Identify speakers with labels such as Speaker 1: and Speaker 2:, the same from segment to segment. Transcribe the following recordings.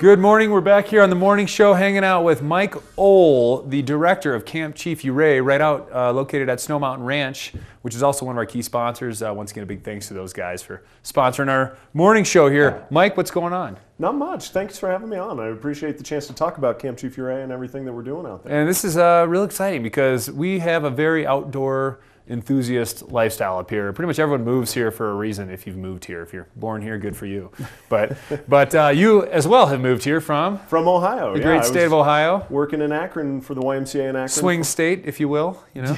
Speaker 1: Good morning. We're back here on the morning show hanging out with Mike Ohl, the director of Camp Chief Ouray, right out located at Snow Mountain Ranch, which is also one of our key sponsors. Once again, a big thanks to those guys for sponsoring our morning show here. Mike, what's going on?
Speaker 2: Not much. Thanks for having me on. I appreciate the chance to talk about Camp Chief Ouray and everything that we're doing out there.
Speaker 1: And this is real exciting because we have a very outdoor enthusiast lifestyle up here. Pretty much everyone moves here for a reason if you've moved here. If you're born here, good for you. But you as well have moved here from
Speaker 2: Ohio.
Speaker 1: The great state of Ohio.
Speaker 2: Working in Akron for the YMCA in Akron.
Speaker 1: Swing state, if you will, you know.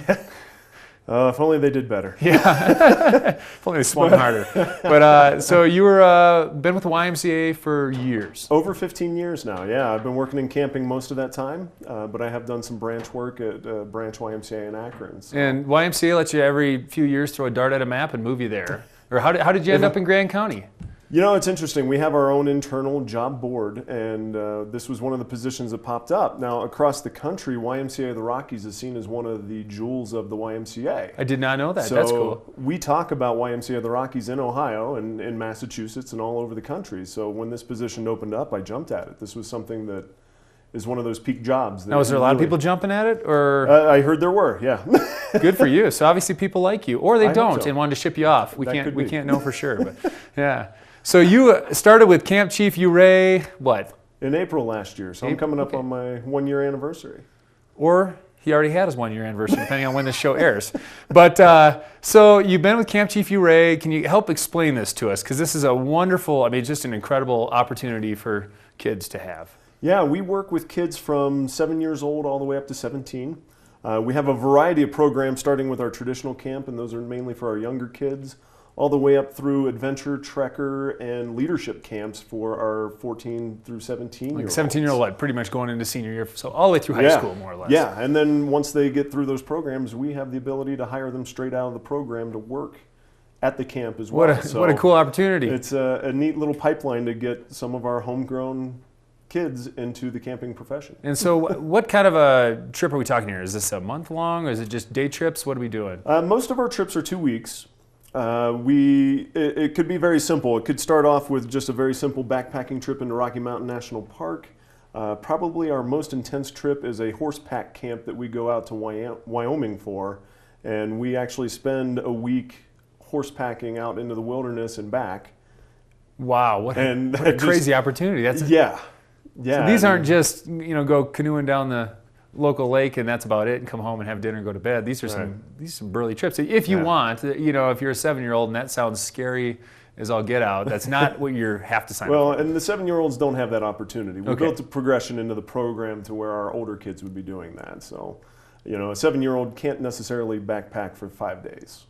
Speaker 2: If only they did better.
Speaker 1: Yeah, if only they swung harder. But so you were been with the YMCA for years.
Speaker 2: Over 15 years now. Yeah, I've been working in camping most of that time, but I have done some branch work at Branch YMCA in Akron. So.
Speaker 1: And YMCA lets you every few years throw a dart at a map and move you there. Or how did you end up in Grand County?
Speaker 2: You know, it's interesting. We have our own internal job board, and this was one of the positions that popped up. Now, across the country, YMCA of the Rockies is seen as one of the jewels of the YMCA.
Speaker 1: I did not know that.
Speaker 2: So
Speaker 1: that's cool.
Speaker 2: We talk about YMCA of the Rockies in Ohio and in Massachusetts and all over the country. So when this position opened up, I jumped at it. This was something that is one of those peak jobs.
Speaker 1: Now, was there a lot of people jumping at it, or?
Speaker 2: I heard there were, yeah.
Speaker 1: Good for you. So obviously people like you, or they don't
Speaker 2: so.
Speaker 1: And wanted to ship you off. We can't know for sure, but yeah. So you started with Camp Chief Ouray, what?
Speaker 2: In April last year, so I'm coming up on my 1-year anniversary.
Speaker 1: Or he already had his 1-year anniversary, depending on when this show airs. But so you've been with Camp Chief Ouray. Can you help explain this to us? Because this is a wonderful, just an incredible opportunity for kids to have.
Speaker 2: Yeah, we work with kids from 7 years old all the way up to 17. We have a variety of programs starting with our traditional camp, and those are mainly for our younger kids, all the way up through adventure, trekker, and leadership camps for our 14 through 17-year-olds.
Speaker 1: Like 17-year-old, what, pretty much going into senior year, so all the way through high school, more or less.
Speaker 2: Yeah, and then once they get through those programs, we have the ability to hire them straight out of the program to work at the camp as well.
Speaker 1: What a cool opportunity.
Speaker 2: It's a neat little pipeline to get some of our homegrown kids into the camping profession.
Speaker 1: And so what kind of a trip are we talking here? Is this a month long, or is it just day trips? What are we doing?
Speaker 2: Most of our trips are 2 weeks. It could be very simple. It could start off with just a very simple backpacking trip into Rocky Mountain National Park. Probably our most intense trip is a horse pack camp that we go out to Wyoming for, and we actually spend a week horse packing out into the wilderness and back.
Speaker 1: Wow, what a crazy opportunity.
Speaker 2: Yeah.
Speaker 1: So these aren't just, go canoeing down the local lake and that's about it and come home and have dinner and go to bed. These are some burly trips. If you want, if you're a 7-year-old and that sounds scary as all get out, that's not what you have to sign up for.
Speaker 2: Well, and the 7-year-olds don't have that opportunity. We built a progression into the program to where our older kids would be doing that. So, a 7-year-old can't necessarily backpack for 5 days.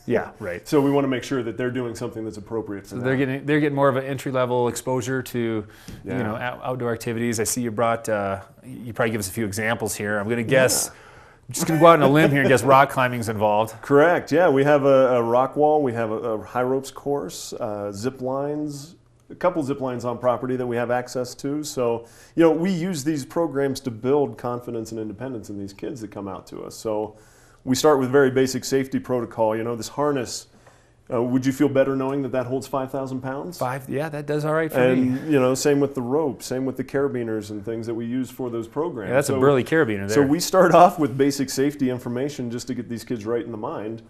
Speaker 1: Yeah, right.
Speaker 2: So we want to make sure that they're doing something that's appropriate for them.
Speaker 1: They're getting more of an entry-level exposure to outdoor activities. I see you brought you probably give us a few examples here. I'm going to guess. Yeah. I'm just going to go out on a limb here and guess rock climbing's involved.
Speaker 2: Correct. Yeah, we have a rock wall. We have a high ropes course, zip lines, a couple zip lines on property that we have access to. So we use these programs to build confidence and independence in these kids that come out to us. So we start with very basic safety protocol. This harness, would you feel better knowing that holds 5,000 pounds?
Speaker 1: Yeah, that does all right for me.
Speaker 2: And, same with the rope, same with the carabiners and things that we use for those programs.
Speaker 1: Yeah, that's a burly carabiner there.
Speaker 2: So we start off with basic safety information just to get these kids right in the mind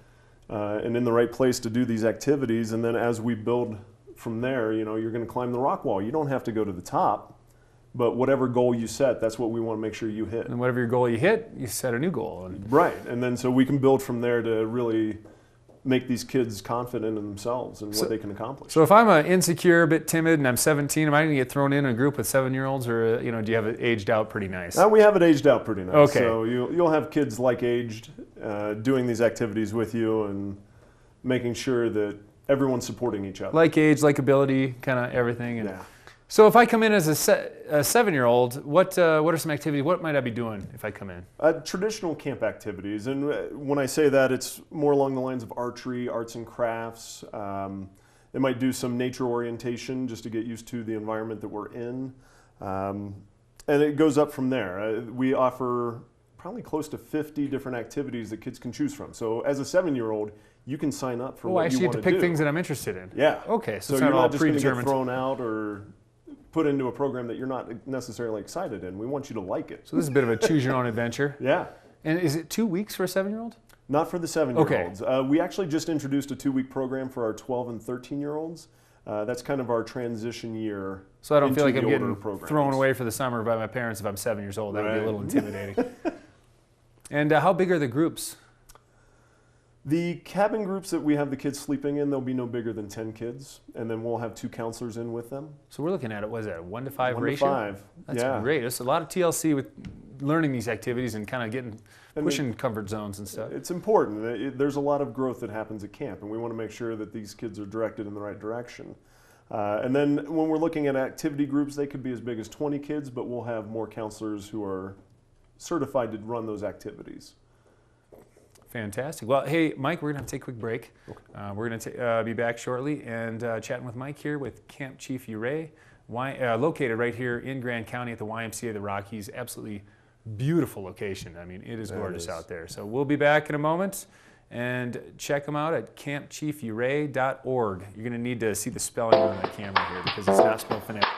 Speaker 2: and in the right place to do these activities. And then as we build from there, you're going to climb the rock wall. You don't have to go to the top. But whatever goal you set, that's what we want to make sure you hit.
Speaker 1: And whatever your goal you hit, you set a new goal.
Speaker 2: Right, and then so we can build from there to really make these kids confident in themselves and what they can accomplish.
Speaker 1: So if I'm an insecure, a bit timid, and I'm 17, am I going to get thrown in a group with 7-year-olds, or do you have it aged out pretty nice?
Speaker 2: We have it aged out pretty nice.
Speaker 1: Okay.
Speaker 2: So you'll have kids like aged doing these activities with you and making sure that everyone's supporting each other.
Speaker 1: Like age, like ability, kind of everything.
Speaker 2: Yeah.
Speaker 1: So if I come in as a 7-year-old, what are some activities? What might I be doing if I come in?
Speaker 2: Traditional camp activities, and when I say that, it's more along the lines of archery, arts and crafts. They might do some nature orientation just to get used to the environment that we're in, and it goes up from there. We offer probably close to 50 different activities that kids can choose from. So as a 7-year-old, you can sign up for what you want to do.
Speaker 1: I actually get to pick things that I'm interested in.
Speaker 2: Yeah.
Speaker 1: Okay, so it's
Speaker 2: you're
Speaker 1: not all
Speaker 2: not just going to get
Speaker 1: predetermined.
Speaker 2: thrown out or put into a program that you're not necessarily excited in. We want you to like it.
Speaker 1: So this is a bit of a choose your own adventure.
Speaker 2: Yeah.
Speaker 1: And is it 2 weeks for a 7-year-old?
Speaker 2: Not for the 7-year-olds. We actually just introduced a 2-week program for our 12 and 13-year-olds. That's kind of our transition year.
Speaker 1: So I don't feel like
Speaker 2: into
Speaker 1: I'm
Speaker 2: the
Speaker 1: getting
Speaker 2: older
Speaker 1: thrown away for the summer by my parents if I'm 7 years old. That would be a
Speaker 2: Right.
Speaker 1: little intimidating. And how big are the groups?
Speaker 2: The cabin groups that we have the kids sleeping in, they'll be no bigger than 10 kids, and then we'll have 2 counselors in with them.
Speaker 1: So we're looking at it, what is that, a 1 to 5
Speaker 2: 1
Speaker 1: ratio?
Speaker 2: to 5.
Speaker 1: That's
Speaker 2: yeah.
Speaker 1: great. There's a lot of TLC with learning these activities and kind of pushing comfort zones and stuff.
Speaker 2: It's important. There's a lot of growth that happens at camp, and we want to make sure that these kids are directed in the right direction. And then when we're looking at activity groups, they could be as big as 20 kids, but we'll have more counselors who are certified to run those activities.
Speaker 1: Fantastic. Well, hey, Mike, we're going to take a quick break. Okay. We're going to be back shortly and chatting with Mike here with Camp Chief Ouray, located right here in Grand County at the YMCA of the Rockies. Absolutely beautiful location. I mean, it is gorgeous out there. So we'll be back in a moment, and check them out at campchiefouray.org. You're going to need to see the spelling on that camera here because it's not spelled phonetically.